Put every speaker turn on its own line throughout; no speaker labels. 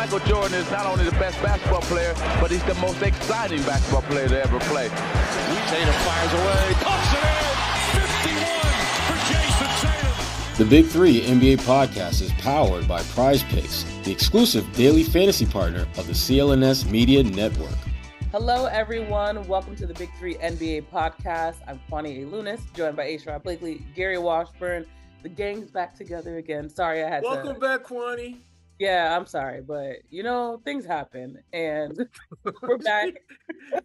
Michael Jordan is not only the best basketball player, but he's the most exciting basketball player to ever play.
Tatum fires away, pumps it in, 51 for Jason Tatum.
The Big Three NBA podcast is powered by Prize Picks, the exclusive daily fantasy partner of the CLNS Media Network.
Hello, everyone. Welcome to the Big Three NBA podcast. I'm Kwani Lunis, joined by Sherrod Blakely, Gary Washburn. The gang's back together again. Sorry I had
Welcome back, Kwani.
Yeah, I'm sorry, but things happen, and we're back.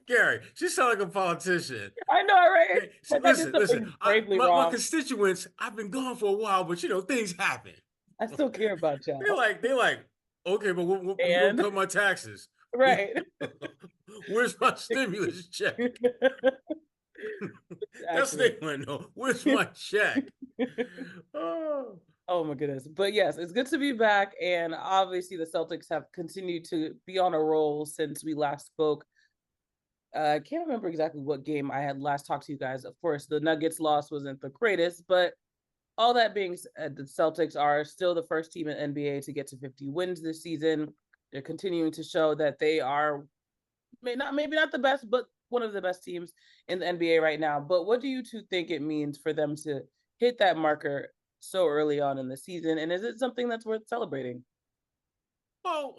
Gary, she sound like a politician.
I know, right?
Hey, listen. My constituents, I've been gone for a while, but things happen.
I still care about y'all.
They're like, okay, but we're gonna cut my taxes.
Right.
Where's my stimulus check? That's what they want to know. Where's my check?
Oh my goodness. But yes, it's good to be back. And obviously the Celtics have continued to be on a roll since we last spoke. I can't remember exactly what game I had last talked to you guys. Of course, the Nuggets loss wasn't the greatest, but all that being said, the Celtics are still the first team in NBA to get to 50 wins this season. They're continuing to show that they are maybe not the best, but one of the best teams in the NBA right now. But what do you two think it means for them to hit that marker so early on in the season? And is it something that's worth celebrating?
Well,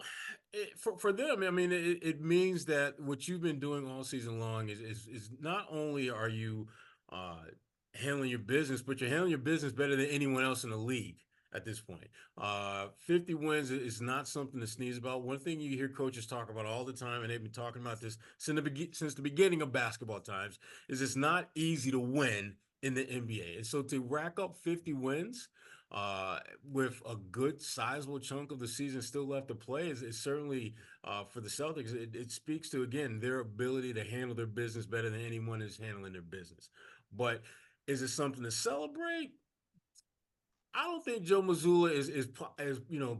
for them, I mean, it means that what you've been doing all season long is not only are you handling your business, but you're handling your business better than anyone else in the league at this point. 50 wins is not something to sneeze about. One thing you hear coaches talk about all the time, and they've been talking about this since the beginning of basketball times, is it's not easy to win in the NBA. And so to rack up 50 wins with a good sizable chunk of the season still left to play is certainly for the Celtics. It speaks to, again, their ability to handle their business better than anyone is handling their business. But is it something to celebrate? I don't think Joe Mazzulla is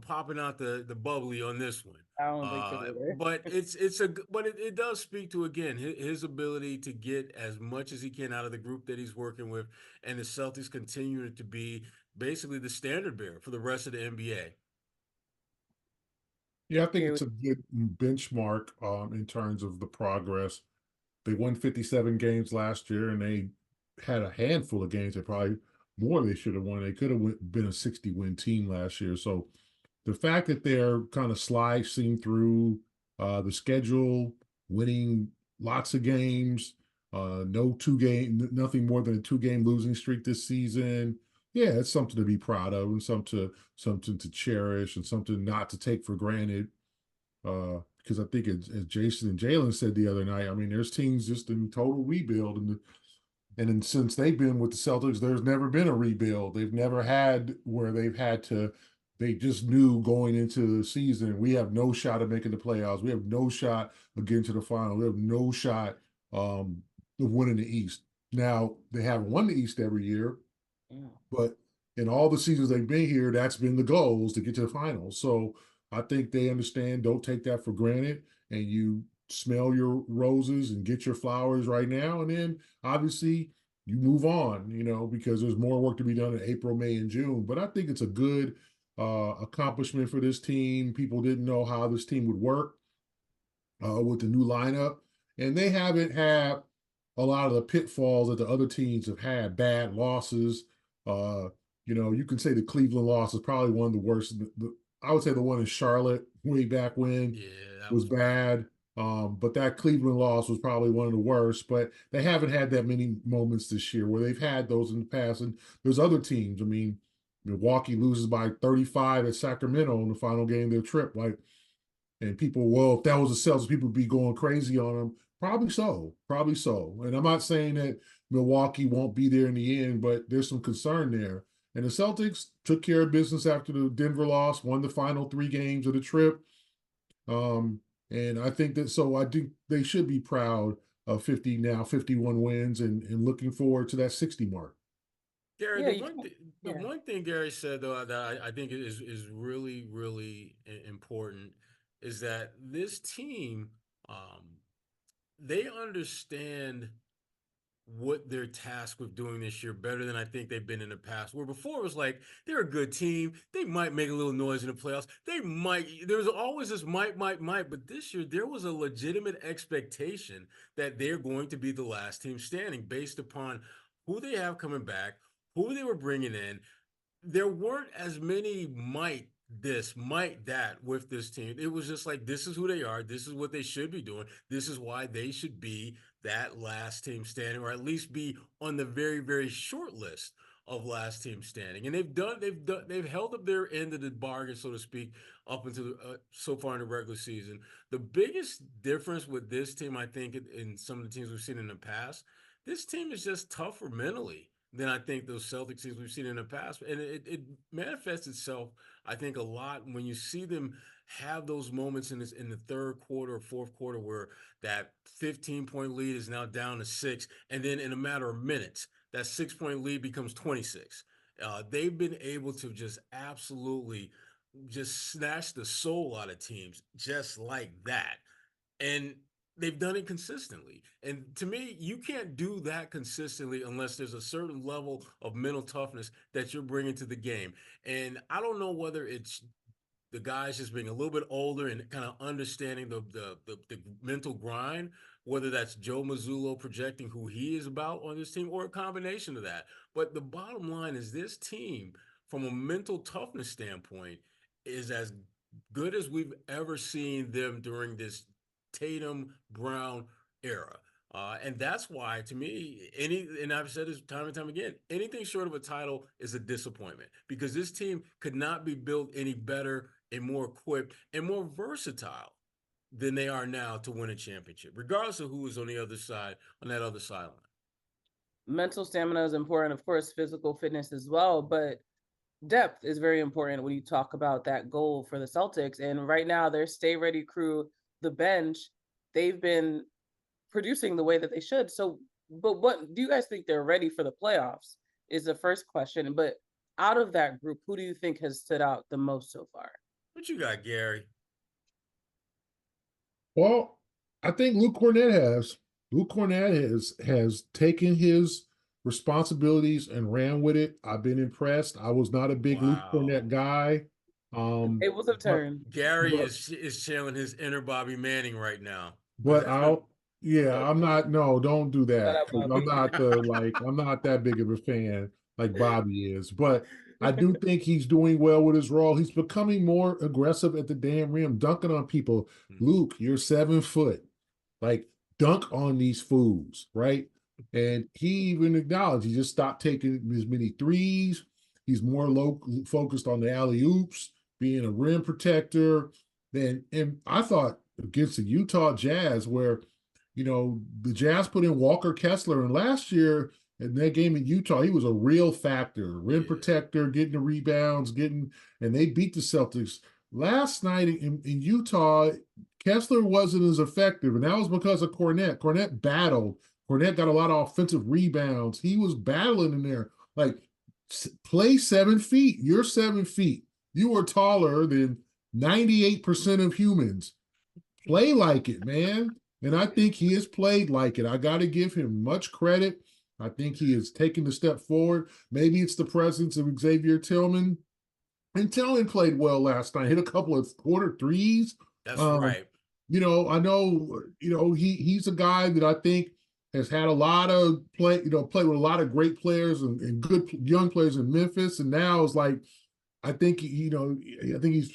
popping out the bubbly on this one.
I don't think so either.
But it does speak to, again, his ability to get as much as he can out of the group that he's working with, and the Celtics continue to be basically the standard bearer for the rest of the NBA.
Yeah, I think it's a good benchmark in terms of the progress. They won 57 games last year, and they had a handful of games that probably more they should have won. They could have been a 60-win team last year. So the fact that they're kind of slicing through the schedule, winning lots of games, nothing more than a 2-game losing streak this season. Yeah, it's something to be proud of and something to cherish and something not to take for granted. Because I think as Jason and Jalen said the other night, I mean, there's teams just in total rebuild, and since they've been with the Celtics, there's never been a rebuild. They've never had where they just knew going into the season, we have no shot at making the playoffs. We have no shot of getting to the final. We have no shot of winning the East. Now, they haven't won the East every year, but in all the seasons they've been here, that's been the goal, is to get to the finals. So I think they understand, don't take that for granted, and you smell your roses and get your flowers right now, and then obviously you move on, because there's more work to be done in April, May, and June. But I think it's a good accomplishment for this team. People didn't know how this team would work with the new lineup, and they haven't had a lot of the pitfalls that the other teams have had, bad losses. You can say the Cleveland loss is probably one of the worst. I would say the one in Charlotte way back when was bad. But that Cleveland loss was probably one of the worst, but they haven't had that many moments this year where they've had those in the past. And there's other teams. I mean, Milwaukee loses by 35 at Sacramento in the final game of their trip. And people, if that was the Celtics, people would be going crazy on them. Probably so. And I'm not saying that Milwaukee won't be there in the end, but there's some concern there. And the Celtics took care of business after the Denver loss, won the final 3 games of the trip. And I think they should be proud of 51 wins and looking forward to that 60 mark.
Gary, one thing Gary said, though, that I think is really, really important is that this team, they understand what they're tasked with doing this year better than I think they've been in the past. Where before it was like they're a good team, they might make a little noise in the playoffs. There's always this might, but this year there was a legitimate expectation that they're going to be the last team standing based upon who they have coming back, who they were bringing in. There weren't as many might that with this team. It was just like, this is who they are. This is what they should be doing. This is why they should be that last team standing, or at least be on the very, very short list of last team standing. And they've held up their end of the bargain, so to speak, up until so far in the regular season. The biggest difference with this team, I think, in some of the teams we've seen in the past, this team is just tougher mentally than I think those Celtics teams we've seen in the past. And it manifests itself, I think, a lot when you see them have those moments in the third quarter or fourth quarter where that 15-point lead is now down to 6, and then in a matter of minutes, that 6-point lead becomes 26. They've been able to just absolutely just snatch the soul out of teams just like that. And they've done it consistently. And to me, you can't do that consistently unless there's a certain level of mental toughness that you're bringing to the game. And I don't know whether it's the guys just being a little bit older and kind of understanding the mental grind, whether that's Joe Mazzulla projecting who he is about on this team, or a combination of that. But the bottom line is, this team, from a mental toughness standpoint, is as good as we've ever seen them during this Tatum Brown era. And that's why, to me, and I've said this time and time again, anything short of a title is a disappointment, because this team could not be built any better and more equipped and more versatile than they are now to win a championship, regardless of who is on the other side, on that other sideline.
Mental stamina is important, of course, physical fitness as well, but depth is very important when you talk about that goal for the Celtics. And right now, their stay ready crew, the bench, they've been producing the way that they should. So, but what do you guys think they're ready for the playoffs is the first question. But out of that group, who do you think has stood out the most so far?
What you got, Gary?
Well, I think Luke Cornett has. Luke Cornett has taken his responsibilities and ran with it. I've been impressed. I was not a big Luke Cornett guy.
It was a turn.
Gary is channeling his inner Bobby Manning right now.
But I'm not. No, don't do that. I'm not I'm not that big of a fan like Bobby is. But I do think he's doing well with his role. He's becoming more aggressive at the damn rim, dunking on people. Luke, you're 7 foot. Like, dunk on these fools, right? And he even acknowledged he just stopped taking as many threes. He's more focused on the alley-oops, being a rim protector. And I thought against the Utah Jazz, where, the Jazz put in Walker Kessler, and last year in that game in Utah, he was a real factor, rim protector, getting the rebounds, and they beat the Celtics. Last night in Utah, Kessler wasn't as effective, and that was because of Cornett. Cornett battled. Cornett got a lot of offensive rebounds. He was battling in there. Like, play 7 feet. You're 7 feet. You are taller than 98% of humans. Play like it, man. And I think he has played like it. I got to give him much credit. I think he has taken a step forward. Maybe it's the presence of Xavier Tillman. And Tillman played well last night. Hit a couple of quarter threes.
That's right.
I know, he's a guy that I think has had a lot of played with a lot of great players and good young players in Memphis. And now it's like, I think he's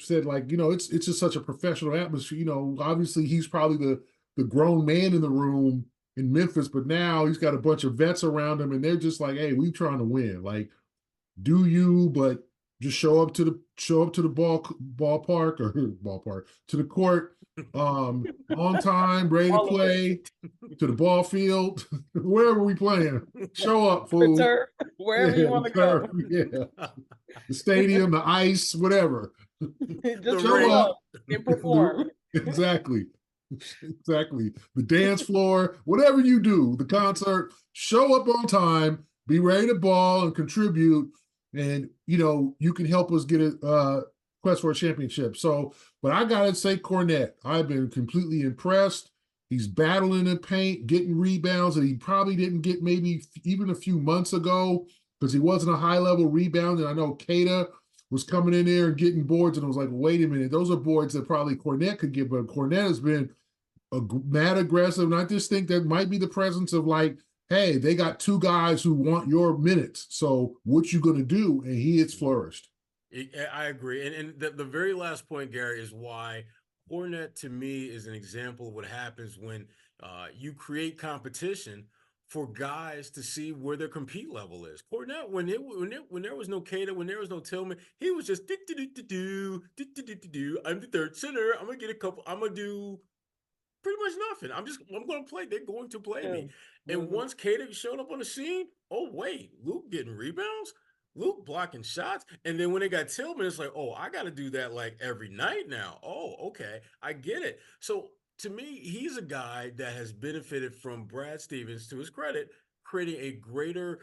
said, it's just such a professional atmosphere. Obviously he's probably the grown man in the room in Memphis, but now he's got a bunch of vets around him, and they're just like, hey, we trying to win. Like, do you, but just show up to the ballpark to the court on time, ready to play, to the ball field, wherever we playing. Show up, fool.
Wherever you want to go.
Yeah. The stadium, the ice, whatever.
Just show up and perform.
Exactly. The dance floor, whatever you do, the concert, show up on time, be ready to ball and contribute, and you can help us get a quest for a championship. So, but I gotta say, Cornett, I've been completely impressed. He's battling the paint, getting rebounds that he probably didn't get maybe even a few months ago because he wasn't a high-level rebounder. And I know Kata was coming in there and getting boards, and it was like, wait a minute, those are boards that probably Cornette could get, but Cornette has been mad aggressive. And I just think that might be the presence of like, hey, they got two guys who want your minutes. So what you going to do? And he has flourished.
I agree. And the very last point, Gary, is why Cornette to me is an example of what happens when you create competition for guys to see where their compete level is. Cornette, when there was no Kata, when there was no Tillman, he was just I'm the third center. I'm gonna get a couple. I'm gonna do pretty much nothing. I'm going to play. They're going to play me. And once Kata showed up on the scene, oh wait, Luke getting rebounds, Luke blocking shots, and then when they got Tillman, it's like, oh, I got to do that like every night now. Oh, okay, I get it. So to me, he's a guy that has benefited from Brad Stevens, to his credit, creating a greater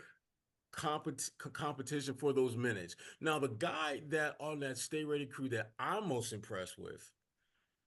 competition for those minutes. Now, the guy that on that Stay Ready crew that I'm most impressed with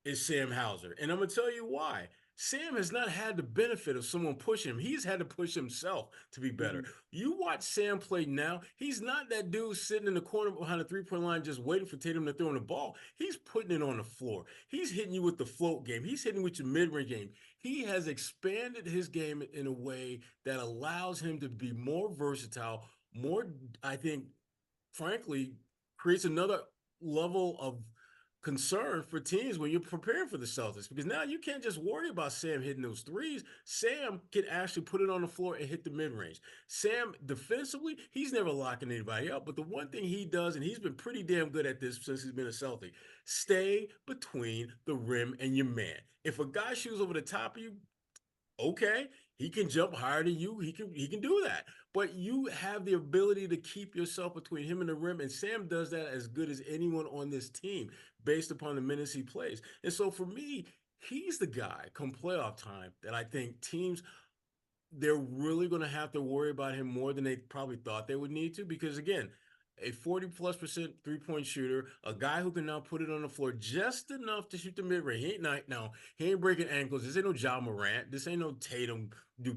is Sam Hauser. And I'm going to tell you why. Sam has not had the benefit of someone pushing him. He's had to push himself to be better. You watch Sam play now, he's not that dude sitting in the corner behind the three-point line just waiting for Tatum to throw him the ball. He's putting it on the floor. He's hitting you with the float game. He's hitting with your mid-range game. He has expanded his game in a way that allows him to be more versatile, more, I think, frankly, creates another level of concern for teams when you're preparing for the Celtics, because now you can't just worry about Sam hitting those threes. Sam can actually put it on the floor and hit the mid-range. Sam, defensively, he's never locking anybody up, but the one thing he does, and he's been pretty damn good at this since he's been a Celtic, stay between the rim and your man. If a guy shoots over the top of you, okay, he can jump higher than you. He can do that. But you have the ability to keep yourself between him and the rim, and Sam does that as good as anyone on this team based upon the minutes he plays. And so for me, he's the guy come playoff time that I think teams, they're really going to have to worry about him more than they probably thought they would need to, because again, a 40+% three-point shooter, a guy who can now put it on the floor just enough to shoot the mid-range. He ain't breaking ankles. This ain't no Ja Morant. This ain't no Tatum do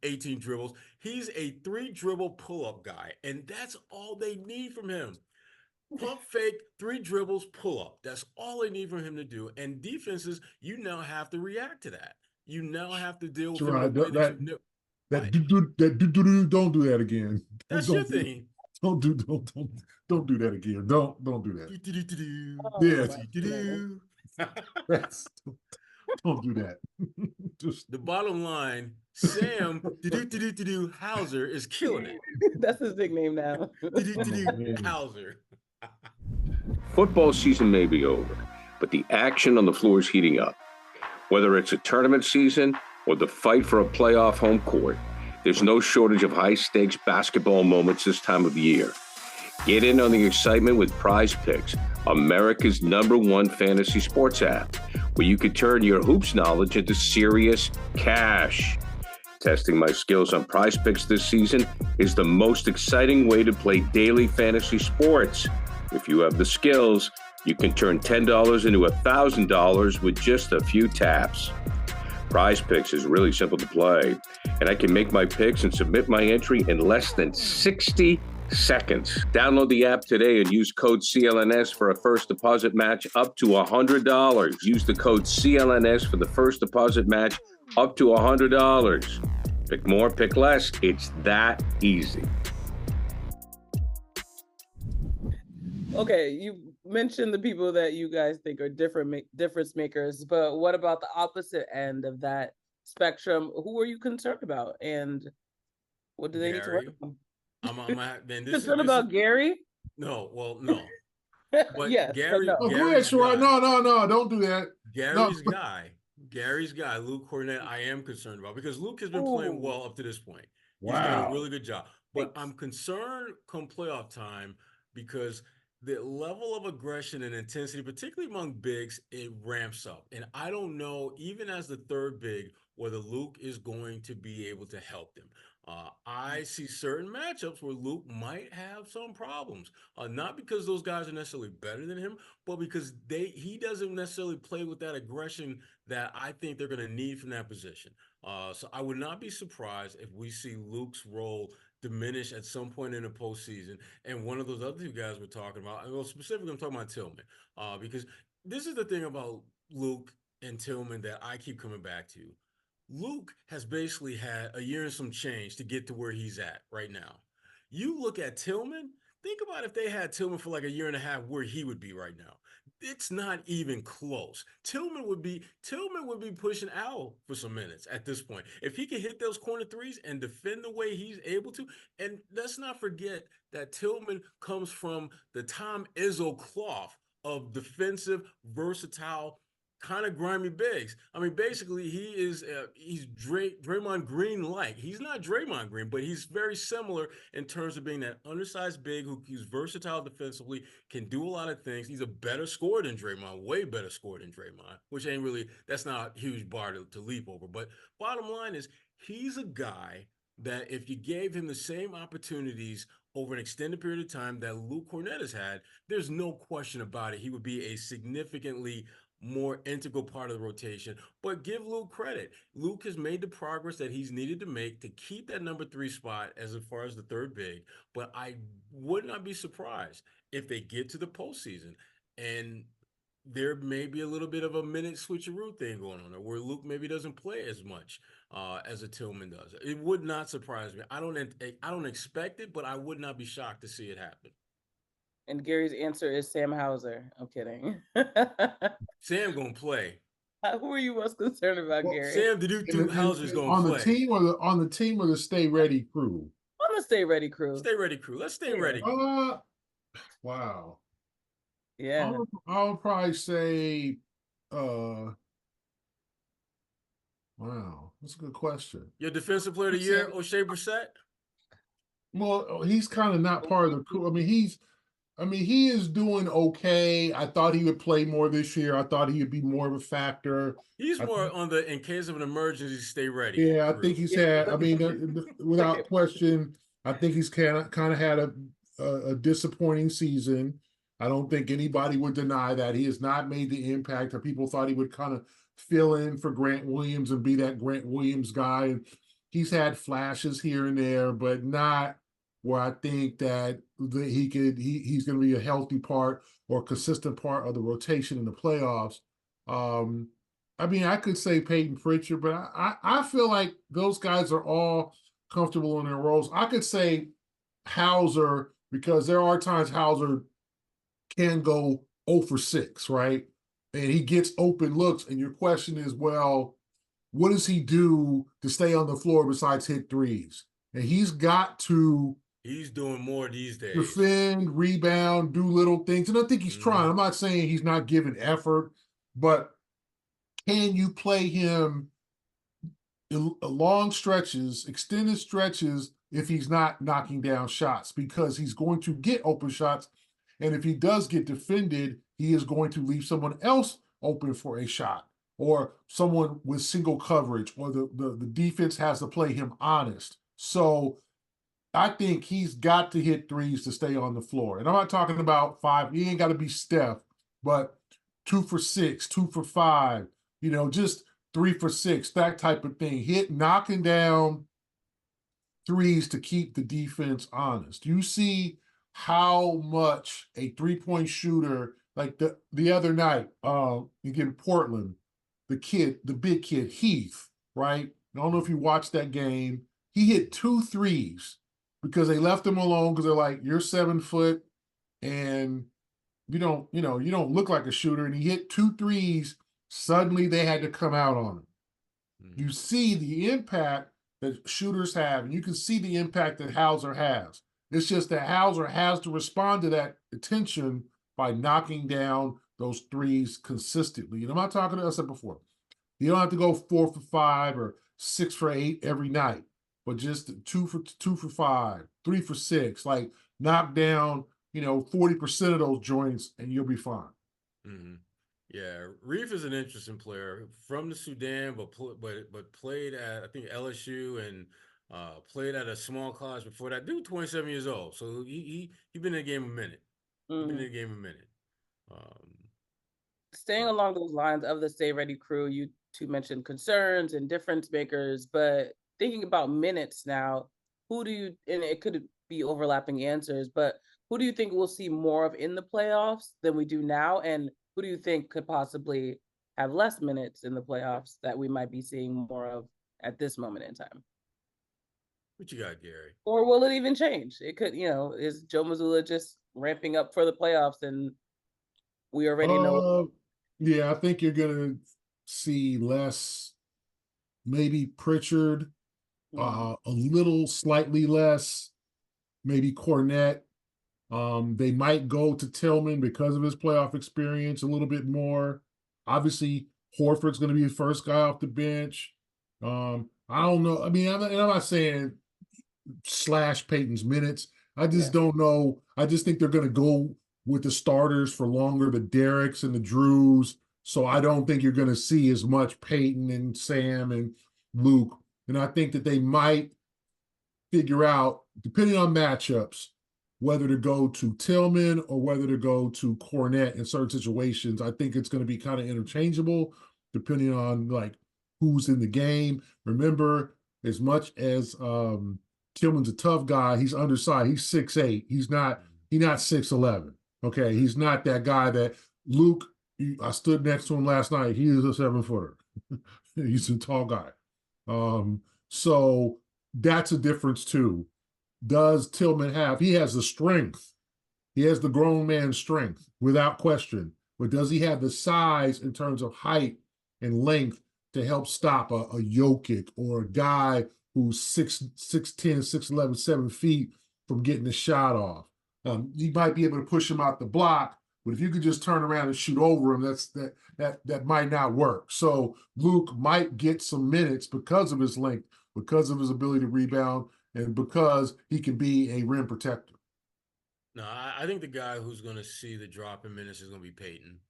18 dribbles. He's a 3-dribble pull-up guy, and that's all they need from him. Pump fake, 3 dribbles, pull up. That's all they need from him to do. And defenses, you now have to react to that. You now have to deal with him in a way that you know.
Don't do that again.
That's your thing.
Don't do that again. Don't do that. Don't do that. Just
the bottom line, Sam Hauser is killing it.
That's his nickname now.
Hauser.
Football season may be over, but the action on the floor is heating up. Whether it's a tournament season or the fight for a playoff home court, there's no shortage of high-stakes basketball moments this time of year. Get in on the excitement with Prize Picks, America's #1 fantasy sports app, where you can turn your hoops knowledge into serious cash. Testing my skills on Prize Picks this season is the most exciting way to play daily fantasy sports. If you have the skills, you can turn $10 into $1,000 with just a few taps. Prize Picks is really simple to play, and I can make my picks and submit my entry in less than 60 seconds. Download the app today and use code CLNS for a first deposit match up to $100. Use the code CLNS for the first deposit match up to $100. Pick more, pick less. It's that easy.
Okay, you mentioned the people that you guys think are difference makers, but what about the opposite end of that spectrum? Who are you concerned about, and what do they need to work on?
Concerned
about Gary?
No, well, no. But
yes,
Gary,
but no.
Go ahead, Sherrod. No, don't do that.
Gary's guy, Luke Cornette, I am concerned about, because Luke has been playing well up to this point. He's done a really good job. But I'm concerned come playoff time because the level of aggression and intensity, particularly among bigs, it ramps up. And I don't know, even as the third big, whether Luke is going to be able to help them. I see certain matchups where Luke might have some problems. Not because those guys are necessarily better than him, but because he doesn't necessarily play with that aggression that I think they're going to need from that position. So I would not be surprised if we see Luke's role diminish at some point in the postseason. And one of those other two guys we're talking about, well, specifically I'm talking about Tillman, because this is the thing about Luke and Tillman that I keep coming back to. Luke has basically had a year and some change to get to where he's at right now. You look at Tillman, think about if they had Tillman for like a year and a half, where he would be right now. It's not even close. Tillman would be pushing Al for some minutes at this point. If he can hit those corner threes and defend the way he's able to, and let's not forget that Tillman comes from the Tom Izzo cloth of defensive, versatile, kind of grimy bigs. I mean, basically, he's Draymond Green like. He's not Draymond Green, but he's very similar in terms of being that undersized big who's versatile defensively, can do a lot of things. He's a better scorer than Draymond, way better scorer than Draymond, which ain't really, that's not a huge bar to leap over. But bottom line is, he's a guy that if you gave him the same opportunities over an extended period of time that Luke Kornet has had, there's no question about it. He would be a significantly more integral part of the rotation. But give Luke credit. Luke has made the progress that he's needed to make to keep that number 3 spot as far as the third big. But I would not be surprised if they get to the postseason and there may be a little bit of a minute switcheroo thing going on there where Luke maybe doesn't play as much as a Tillman does. It would not surprise me. I don't expect it, but I would not be shocked to see it happen.
And Gary's answer is Sam Hauser. I'm kidding.
Sam gonna play.
Who are you most concerned about, Gary?
Sam, did you think Hauser's gonna play?
On the team or the Stay Ready crew?
On the Stay Ready crew.
Stay Ready crew. Let's stay ready.
Wow.
Yeah.
I'll probably say, wow, that's a good question.
Your defensive player of the year, O'Shea Brissett?
Well, he's kind of not part of the crew. He is doing okay. I thought he would play more this year. I thought he would be more of a factor.
He's more on the in case of an emergency, stay ready.
Yeah, I think he's had. Without question, I think he's kind of had a disappointing season. I don't think anybody would deny that. He has not made the impact that people thought he would kind of fill in for Grant Williams and be that Grant Williams guy. And he's had flashes here and there, but not where I think that he's going to be a healthy part or consistent part of the rotation in the playoffs. I could say Peyton Pritchard, but I feel like those guys are all comfortable in their roles. I could say Hauser, because there are times Hauser can go 0 for 6, right? And he gets open looks, and your question is, well, what does he do to stay on the floor besides hit threes? And he's doing
more these days.
Defend, rebound, do little things. And I think he's trying. I'm not saying he's not giving effort, but can you play him in long stretches, extended stretches, if he's not knocking down shots? Because he's going to get open shots. And if he does get defended, he is going to leave someone else open for a shot, or someone with single coverage, or the defense has to play him honest. So I think he's got to hit threes to stay on the floor. And I'm not talking about 5. He ain't got to be Steph, but 2 for 6, 2 for 5, just 3 for 6, that type of thing. Knocking down threes to keep the defense honest. You see how much a 3-point shooter, like the other night, again, Portland, the big kid, Heath, right? I don't know if you watched that game. He hit 2 threes because they left him alone because they're like, you're 7 foot and you don't look like a shooter. And he hit 2 threes. Suddenly they had to come out on him. You see the impact that shooters have, and you can see the impact that Hauser has. It's just that Hauser has to respond to that attention by knocking down those threes consistently. And I'm not talking to, I said before, you don't have to go 4 for 5 or 6 for 8 every night, but just 2 for 5, 3 for 6, like knock down, 40% of those joints and you'll be fine.
Mm-hmm. Yeah, Reef is an interesting player from the Sudan, but played at, I think, LSU and Played at a small college before that. Dude, 27 years old, so he been in the game a minute. He's been in the game a minute.
Staying along those lines of the Stay Ready crew, you two mentioned concerns and difference makers, but thinking about minutes now, who do you, and it could be overlapping answers, but who do you think we'll see more of in the playoffs than we do now? And who do you think could possibly have less minutes in the playoffs that we might be seeing more of at this moment in time?
What you got, Gary?
Or will it even change? It could, is Joe Mazzulla just ramping up for the playoffs and we already know?
Yeah, I think you're gonna see less, maybe Pritchard, a little slightly less, maybe Cornette. They might go to Tillman because of his playoff experience a little bit more. Obviously, Horford's going to be the first guy off the bench. I don't know. I mean, I'm not saying slash Peyton's minutes. I just don't know. I just think they're going to go with the starters for longer, the Derricks and the Drews. So I don't think you're going to see as much Peyton and Sam and Luke. And I think that they might figure out, depending on matchups, whether to go to Tillman or whether to go to Cornette in certain situations. I think it's going to be kind of interchangeable depending on like who's in the game. Remember, as much as Tillman's a tough guy, he's undersized. He's 6'8". He's not 6'11". Okay, he's not that guy that Luke. I stood next to him last night. He is a 7-footer. He's a tall guy. So that's a difference too. Does Tillman have? He has the strength. He has the grown man strength without question. But does he have the size in terms of height and length to help stop a Jokic or a guy who's 6'10", 6'11", 7 feet from getting a shot off? You might be able to push him out the block, but if you could just turn around and shoot over him, that might not work. So Luke might get some minutes because of his length, because of his ability to rebound, and because he can be a rim protector.
No, I think the guy who's going to see the drop in minutes is going to be Peyton.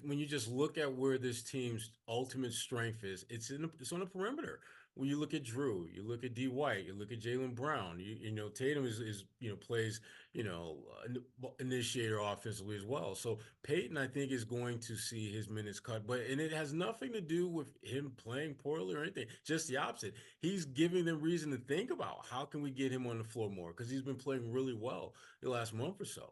When you just look at where this team's ultimate strength is, it's on the perimeter. When you look at Drew, you look at D. White, you look at Jaylen Brown. Tatum is plays initiator offensively as well. So Peyton, I think, is going to see his minutes cut, and it has nothing to do with him playing poorly or anything. Just the opposite. He's giving them reason to think about how can we get him on the floor more, because he's been playing really well the last month or so.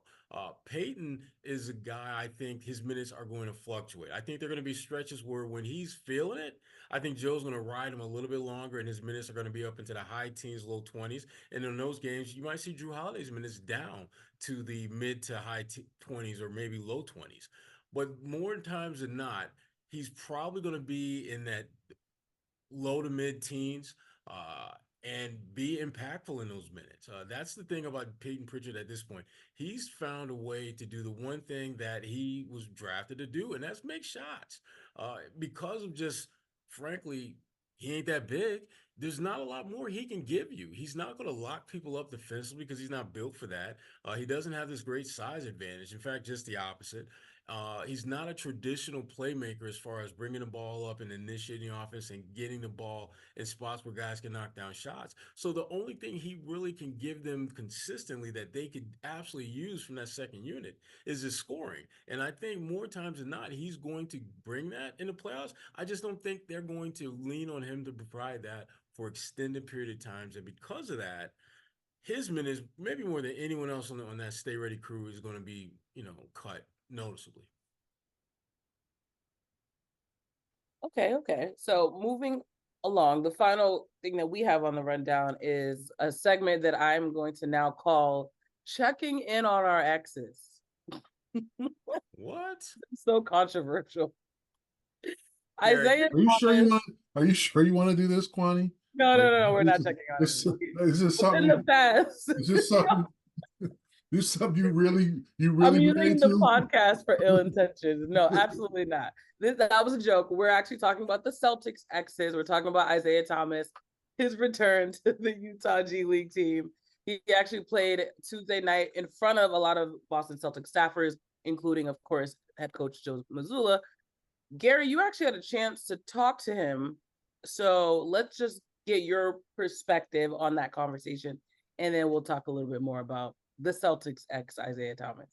Peyton is a guy, I think his minutes are going to fluctuate. I think they're going to be stretches where when he's feeling it, I think Joe's going to ride him a little bit longer, and his minutes are going to be up into the high teens, low 20s. And in those games, you might see Drew Holiday's minutes down to the mid to high 20s or maybe low 20s. But more times than not, he's probably going to be in that low to mid teens and be impactful in those minutes. That's the thing about Peyton Pritchard at this point. He's found a way to do the one thing that he was drafted to do, and that's make shots. Because of just, frankly, he ain't that big. There's not a lot more he can give you. He's not going to lock people up defensively because he's not built for that. He doesn't have this great size advantage. In fact, just the opposite. He's not a traditional playmaker as far as bringing the ball up and initiating offense and getting the ball in spots where guys can knock down shots. So the only thing he really can give them consistently that they could absolutely use from that second unit is his scoring. And I think more times than not, he's going to bring that in the playoffs. I just don't think they're going to lean on him to provide that for extended period of times. And because of that, his minutes, maybe more than anyone else on that Stay Ready crew, is going to be, cut noticeably.
Okay. So moving along, the final thing that we have on the rundown is a segment that I'm going to now call Checking In on Our Exes.
What?
So controversial.
Yeah,
Isaiah
Are you
Thomas,
sure you want to do this, Kwani?
No, we're not checking on it.
Is this something?
In the past.
Is this something? This something you really
I'm using the podcast for ill intentions. No, absolutely not. That was a joke. We're actually talking about the Celtics exes. We're talking about Isaiah Thomas, his return to the Utah G League team. He actually played Tuesday night in front of a lot of Boston Celtics staffers, including, of course, head coach Joe Mazzulla. Gary, you actually had a chance to talk to him. So let's just get your perspective on that conversation, and then we'll talk a little bit more about the Celtics ex Isaiah Thomas.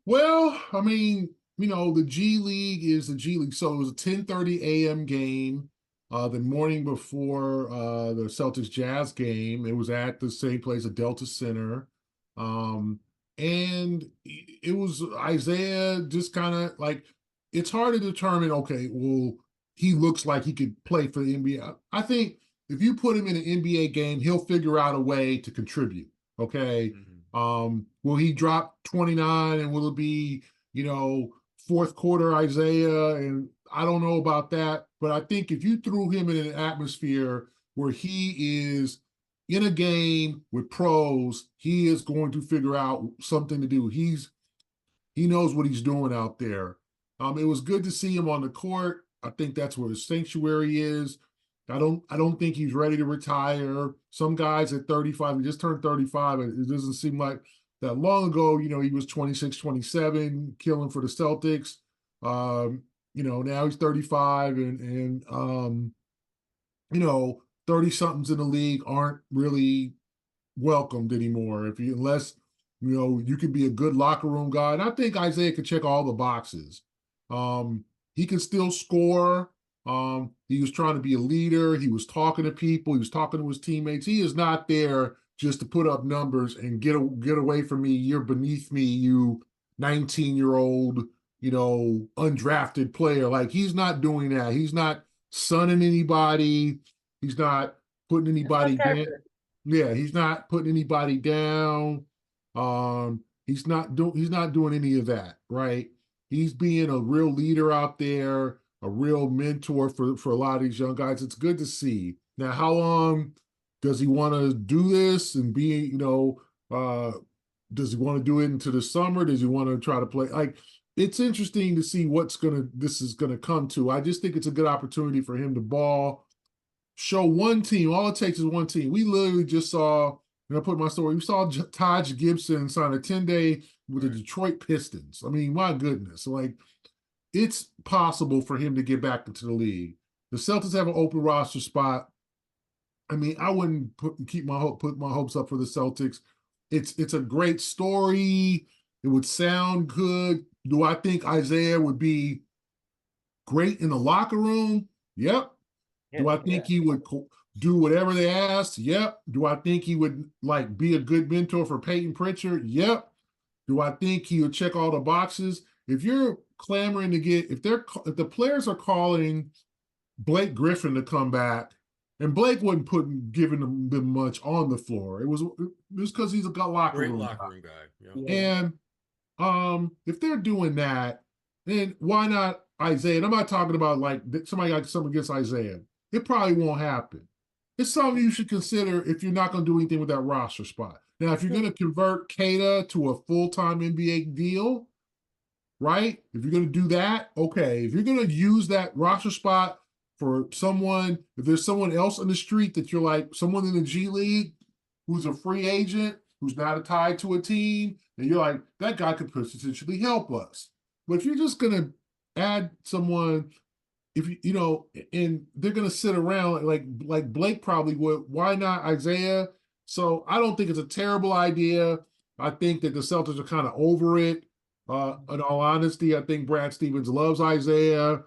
Well, I mean, the G League is the G League. So it was a 10:30 a.m. game the morning before the Celtics Jazz game. It was at the same place, at Delta Center. And it was Isaiah just kind of like, it's hard to determine, okay, well, he looks like he could play for the NBA. I think if you put him in an NBA game, he'll figure out a way to contribute. Okay. Will he drop 29 and will it be, fourth quarter Isaiah? And I don't know about that, but I think if you threw him in an atmosphere where he is in a game with pros, he is going to figure out something to do. He knows what he's doing out there. It was good to see him on the court. I think that's where his sanctuary is. I don't think he's ready to retire. Some guys at 35, he just turned 35. It doesn't seem like that long ago, he was 26, 27, killing for the Celtics. Now he's 35 and 30-somethings in the league aren't really welcomed anymore. Unless you could be a good locker room guy. And I think Isaiah could check all the boxes. He can still score. He was trying to be a leader. He was talking to people. He was talking to his teammates. He is not there just to put up numbers and get away from me. You're beneath me, you 19-year-old, undrafted player. Like, he's not doing that. He's not sunning anybody. He's not putting anybody down. Yeah, he's not putting anybody down. He's not doing any of that, right? He's being a real leader out there, a real mentor for a lot of these young guys. It's good to see. Now, how long does he want to do this and be, does he want to do it into the summer? Does he want to try to play? Like, it's interesting to see this is going to come to. I just think it's a good opportunity for him to show one team. All it takes is one team. We literally just saw, and I put my story, we saw Taj Gibson sign a 10-day with the Detroit Pistons. I mean, my goodness. Like, it's possible for him to get back into the league. The Celtics have an open roster spot. I mean, I wouldn't put my hopes up for the Celtics. It's a great story. It would sound good. Do I think Isaiah would be great in the locker room? Yep. Do I think he would do whatever they asked? Yep. Do I think he would be a good mentor for Peyton Pritchard? Yep. Do I think he would check all the boxes? If you're clamoring to if the players are calling Blake Griffin to come back, and Blake wasn't giving them much on the floor. It was because he's a locker room
guy.
Yeah. And if they're doing that, then why not Isaiah? And I'm not talking about somebody got something against Isaiah. It probably won't happen. It's something you should consider if you're not going to do anything with that roster spot. Now, if you're going to convert Keita to a full-time NBA deal, right? If you're going to do that, okay. If you're going to use that roster spot for someone, if there's someone else on the street that you're like, someone in the G League who's a free agent, who's not tied to a team, and you're like, that guy could potentially help us. But if you're just going to add someone, and they're going to sit around like Blake probably would, why not Isaiah? So I don't think it's a terrible idea. I think that the Celtics are kind of over it. In all honesty, I think Brad Stevens loves Isaiah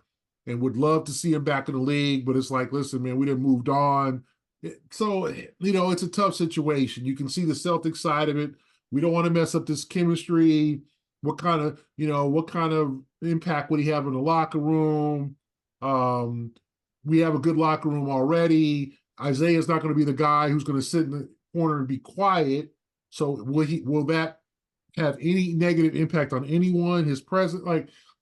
and would love to see him back in the league, but it's like, listen, man, we done moved on. So, it's a tough situation. You can see the Celtics side of it. We don't want to mess up this chemistry. What kind of impact would he have in the locker room? We have a good locker room already. Isaiah's not going to be the guy who's going to sit in the corner and be quiet. So will that have any negative impact on anyone? His presence,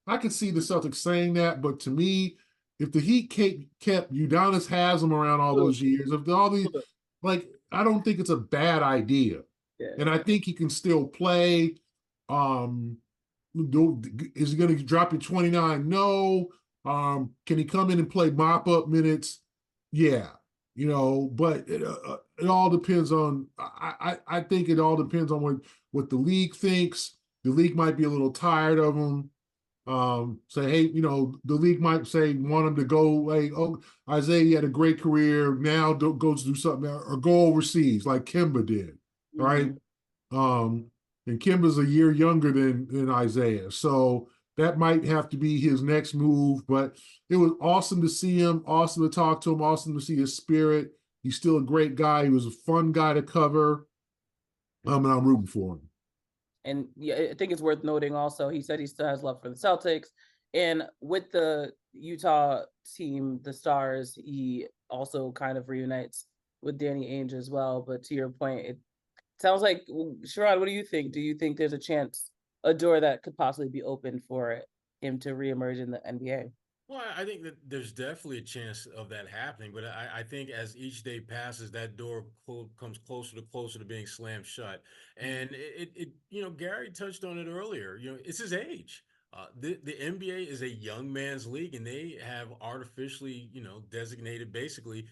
I could see the Celtics saying that, but to me, if the Heat kept Udonis Haslem around all those years, if all these, I don't think it's a bad idea. Yeah. And I think he can still play. Is he going to drop you 29? No. Can he come in and play mop-up minutes? Yeah. But it all depends on, I think it all depends on what the league thinks. The league might be a little tired of him. say, hey, the league might say want him to go, hey, oh, Isaiah, you had a great career. Now go do something or go overseas like Kimba did, right? And Kimba's a year younger than Isaiah. So that might have to be his next move. But it was awesome to see him, awesome to talk to him, awesome to see his spirit. He's still a great guy. He was a fun guy to cover. And I'm rooting for him.
And yeah, I think it's worth noting also, he said he still has love for the Celtics. And with the Utah team, the Stars, he also kind of reunites with Danny Ainge as well. But to your point, it sounds like, Sherrod, what do you think? Do you think there's a door that could possibly be open for him to reemerge in the NBA?
Well, I think that there's definitely a chance of that happening, but I think as each day passes, that door comes closer to being slammed shut. And Gary touched on it earlier. It's his age. The NBA is a young man's league, and they have artificially, designated basically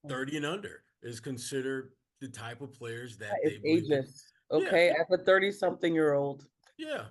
30 and under is considered the type of players that they
It's
believe can.
ageist.
Yeah,
Okay, as a 30-something-year-old.
yeah.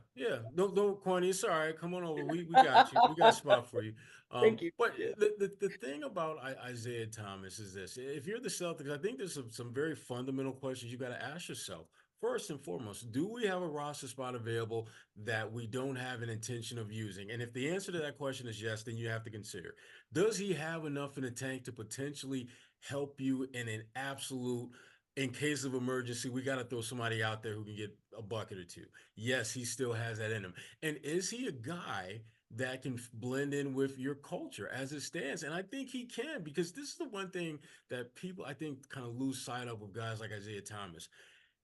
Don't, Kwani. It's all right. Come on over. We got you. We got a spot for you.
Thank you.
But the thing about Isaiah Thomas is this: if you're the Celtics, I think there's some very fundamental questions you got to ask yourself. First and foremost, do we have a roster spot available that we don't have an intention of using? And if the answer to that question is yes, then you have to consider: does he have enough in the tank to potentially help you in an absolute, in case of emergency, we got to throw somebody out there who can get a bucket or two? Yes, he still has that in him. And is he a guy that can blend in with your culture as it stands? And I think he can, because this is the one thing that people, I think, kind of lose sight of with guys like Isaiah Thomas.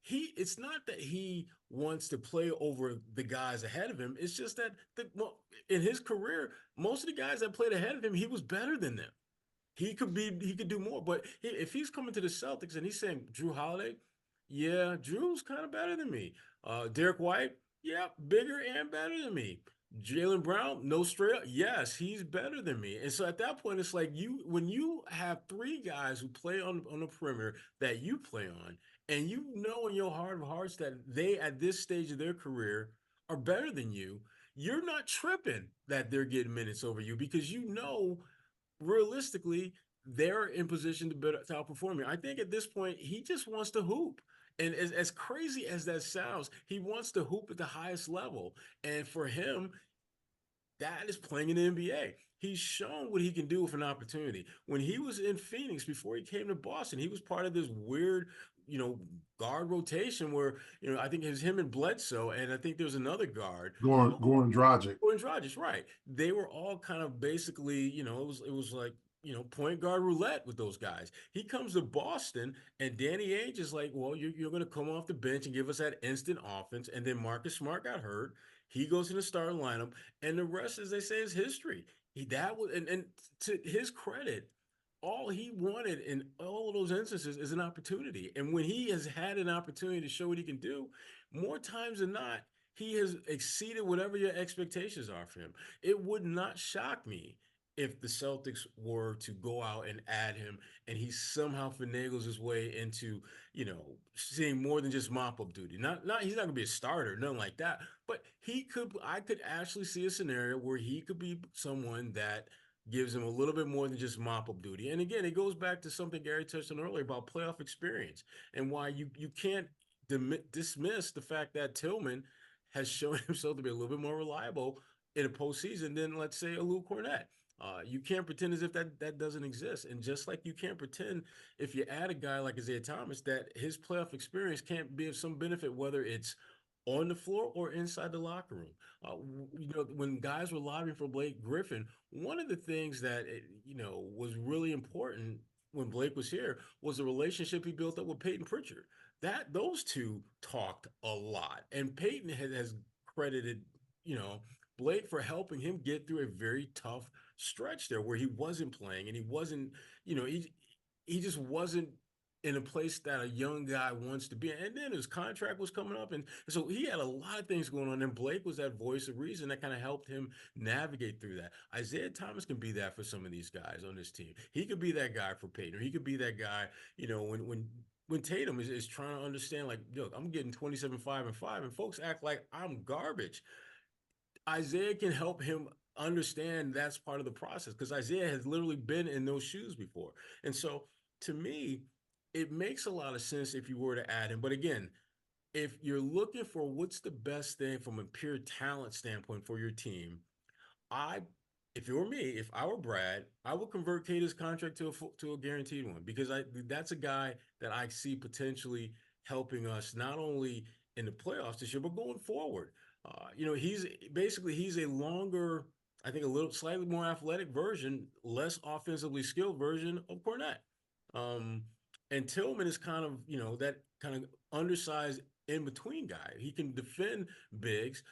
It's not that he wants to play over the guys ahead of him. It's just that in his career, most of the guys that played ahead of him, he was better than them. He could do more. But if he's coming to the Celtics and he's saying Drew Holiday, yeah, Drew's kind of better than me. Derek White, yeah, bigger and better than me. Jaylen Brown, no straight up. Yes, he's better than me. And so at that point, it's like when you have three guys who play on the perimeter that you play on, and you know in your heart of hearts that they at this stage of their career are better than you, you're not tripping that they're getting minutes over you, because realistically, they're in position to outperform you. I think at this point, he just wants to hoop. And as crazy as that sounds, he wants to hoop at the highest level. And for him, that is playing in the NBA. He's shown what he can do with an opportunity. When he was in Phoenix, before he came to Boston, he was part of this weird, guard rotation where, I think it was him and Bledsoe, and I think there was another guard.
Goran Dragic.
Goran Dragic, right. They were all kind of basically, it was like, point guard roulette with those guys. He comes to Boston, and Danny Ainge is like, well, you're going to come off the bench and give us that instant offense. And then Marcus Smart got hurt. He goes in the starting lineup, and the rest, as they say, is history. And to his credit, all he wanted in all of those instances is an opportunity. And when he has had an opportunity to show what he can do, more times than not, he has exceeded whatever your expectations are for him. It would not shock me if the Celtics were to go out and add him, and he somehow finagles his way into, seeing more than just mop-up duty. Not he's not gonna be a starter, nothing like that. But I could actually see a scenario where he could be someone that gives him a little bit more than just mop-up duty. And again, it goes back to something Gary touched on earlier about playoff experience, and why you can't dismiss the fact that Tillman has shown himself to be a little bit more reliable in a postseason than, let's say, a Lou Cornette. You can't pretend as if that doesn't exist. And just like you can't pretend, if you add a guy like Isaiah Thomas, that his playoff experience can't be of some benefit, whether it's on the floor or inside the locker room. When guys were lobbying for Blake Griffin, one of the things that, was really important when Blake was here was the relationship he built up with Peyton Pritchard. Those two talked a lot. And Peyton has credited, Blake for helping him get through a very tough stretch there where he wasn't playing, and he wasn't, he just wasn't in a place that a young guy wants to be. And then his contract was coming up. And so he had a lot of things going on. And Blake was that voice of reason that kind of helped him navigate through that. Isaiah Thomas can be that for some of these guys on this team. He could be that guy for Peyton. Or he could be that guy, when Tatum is trying to understand, like, look, I'm getting 27, 5, and 5, and folks act like I'm garbage. Isaiah can help him understand that's part of the process because Isaiah has literally been in those shoes before. And so to me, it makes a lot of sense if you were to add him. But again, if you're looking for what's the best thing from a pure talent standpoint for your team, I, if it were me, if I were Brad, I would convert Cater's contract to a guaranteed one because that's a guy that I see potentially helping us not only in the playoffs this year but going forward. He's a longer, I think a little slightly more athletic version, less offensively skilled version of Cornette. Um, and Tillman is kind of that kind of undersized in between guy. He can defend bigs,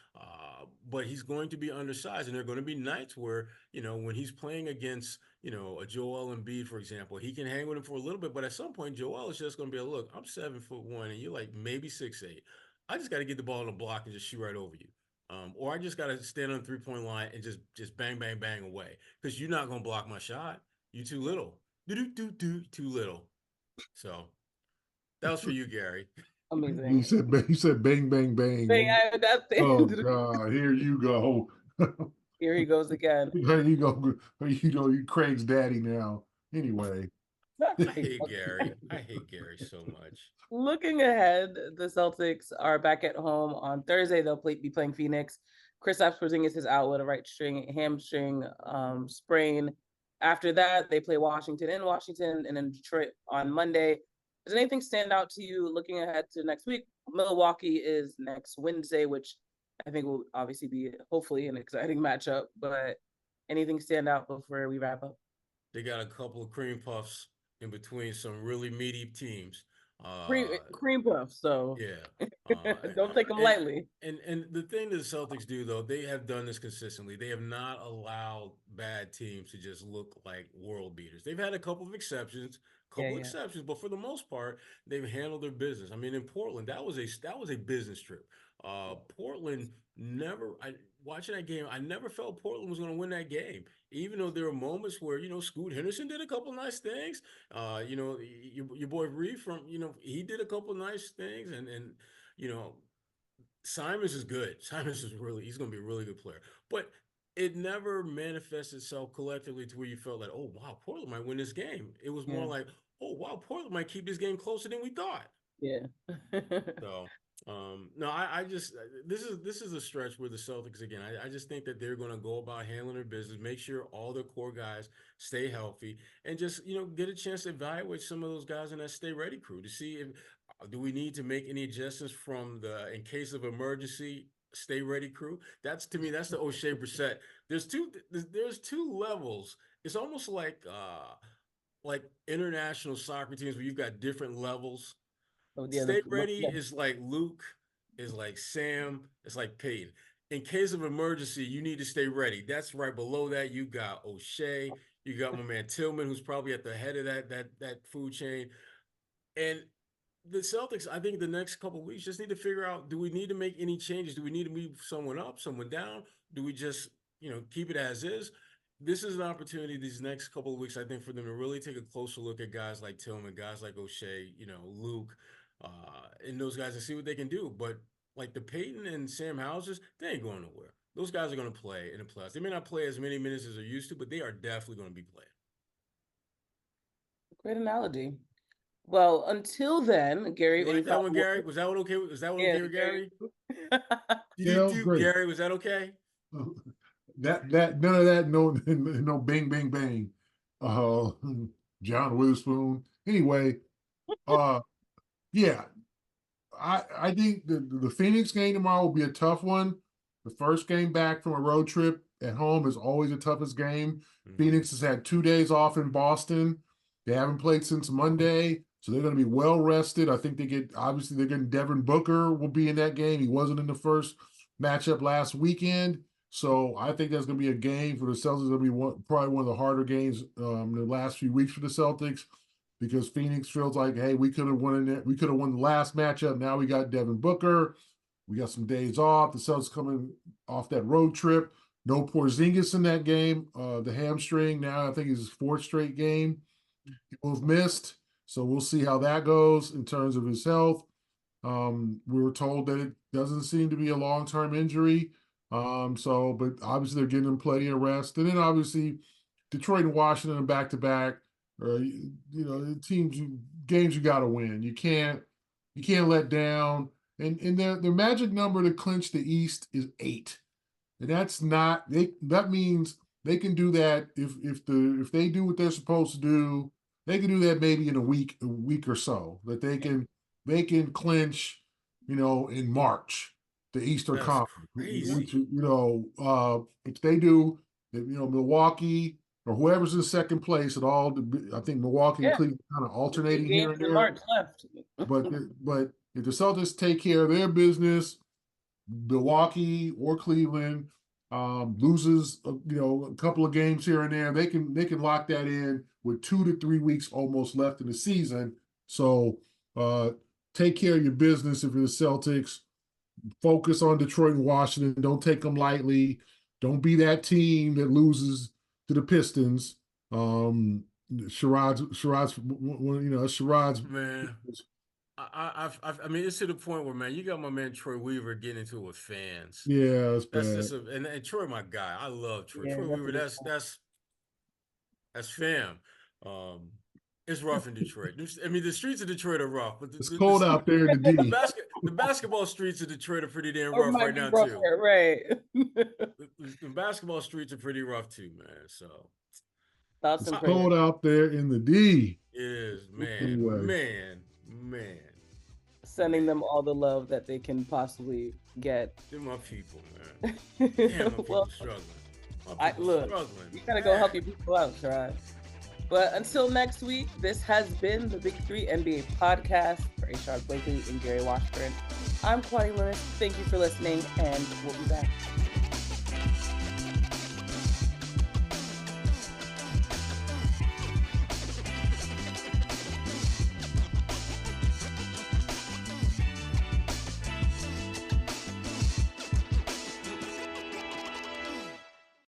but he's going to be undersized. And there are going to be nights where, when he's playing against, a Joel Embiid, for example, he can hang with him for a little bit. But at some point, Joel is just going to be look, I'm 7'1" and you're like maybe 6'8". I just got to get the ball in the block and just shoot right over you. Or I just got to stand on the 3-point line and just bang, bang, bang away because you're not going to block my shot. You too little. Too little. So that was for you, Gary.
Amazing.
You said bang, bang, bang. Oh God, here you go.
Here he goes again.
There you go. You Craig's daddy now. Anyway.
I hate Gary so much.
Looking ahead, the Celtics are back at home on Thursday. They'll be playing Phoenix. Kristaps Porzingis is out with a right hamstring sprain. After that, they play Washington in Washington and then Detroit on Monday. Does anything stand out to you looking ahead to next week? Milwaukee is next Wednesday, which I think will obviously be hopefully an exciting matchup. But anything stand out before we wrap up?
They got a couple of cream puffs in between some really meaty teams.
Cream puffs, so
yeah.
Don't take them lightly.
And the thing that the Celtics do, though, they have done this consistently. They have not allowed bad teams to just look like world beaters. They've had a couple of exceptions, but for the most part, they've handled their business. I mean, in Portland, that was a business trip. Portland watching that game, I never felt Portland was going to win that game, even though there were moments where, Scoot Henderson did a couple nice things. Your boy Reed he did a couple nice things. And Simons is good. Simons is he's going to be a really good player. But it never manifested itself collectively to where you felt like, oh, wow, Portland might win this game. It was more like, oh, wow, Portland might keep this game closer than we thought.
Yeah.
So, no, I just this is a stretch where the Celtics again. I just think that they're going to go about handling their business, make sure all their core guys stay healthy, and just get a chance to evaluate some of those guys in that stay ready crew to see if do we need to make any adjustments from the in case of emergency stay ready crew. That's to me that's the O'Shea Brissett. There's two levels. It's almost like international soccer teams where you've got different levels. Stay ready is like Luke, is like Sam, it's like Peyton. In case of emergency, you need to stay ready. That's right below that. You got O'Shea, you got my man Tillman, who's probably at the head of that food chain. And the Celtics, I think the next couple of weeks just need to figure out, do we need to make any changes? Do we need to move someone up, someone down? Do we just, keep it as is? This is an opportunity these next couple of weeks, I think, for them to really take a closer look at guys like Tillman, guys like O'Shea, Luke, and those guys and see what they can do. But like the Peyton and Sam Houses, they ain't going nowhere. Those guys are going to play in the playoffs. They may not play as many minutes as they're used to, but they are definitely going to be playing.
Great analogy. Well, until then, Gary.
You like that one, Gary? Was that one okay? Was that one okay with Gary? Gary, was that okay?
That none of that, no bang, bang, bang. John Witherspoon. Anyway, yeah. I think the Phoenix game tomorrow will be a tough one. The first game back from a road trip at home is always the toughest game. Mm-hmm. Phoenix has had 2 days off in Boston. They haven't played since Monday, so they're going to be well rested. I think they're getting Devin Booker will be in that game. He wasn't in the first matchup last weekend. So I think that's going to be a game for the Celtics. It'll be probably one of the harder games in the last few weeks for the Celtics, because Phoenix feels like, hey, we could have won the last matchup. Now we got Devin Booker. We got some days off. The Celtics coming off that road trip. No Porzingis in that game. The hamstring now I think is his 4th straight game he will have missed. So we'll see how that goes in terms of his health. We were told that it doesn't seem to be a long-term injury. But obviously they're getting them plenty of rest. And then obviously Detroit and Washington back to back. Games you got to win. You can't let down. And their magic number to clinch the East is 8, and that's not that means they can do that if they do what they're supposed to do. They can do that maybe in a week or so. That they can clinch, in March the Eastern
That's
Conference.
crazy.
Which, if they do, Milwaukee or whoever's in second place I think Milwaukee and Cleveland kind of alternating here and there.
March left.
but if the Celtics take care of their business, Milwaukee or Cleveland loses a couple of games here and there, they can lock that in with 2 to 3 weeks almost left in the season. So take care of your business if you're the Celtics. Focus on Detroit and Washington. Don't take them lightly. Don't be that team that loses to the Pistons. Sherrod's
man. I mean, it's to the point where, man, you got my man Troy Weaver getting into it with fans.
Yeah, that's bad.
And Troy, my guy, I love Troy. Yeah, Troy Weaver, that's fam. It's rough in Detroit. I mean, the streets of Detroit are rough, but
it's cold out there in the D.
The basketball streets of Detroit are pretty damn rough right now too.
Right.
The basketball streets are pretty rough too, man. So
it's cold out there in the D.
It is, man.
Sending them all the love that they can possibly get.
They're my people, man. Damn, my people struggling.
You gotta go help your people out, Sherrod. But until next week, this has been the Big 3 NBA podcast for Sherrod Blakely and Gary Washburn. I'm Kwani Lunis. Thank you for listening, and we'll be back.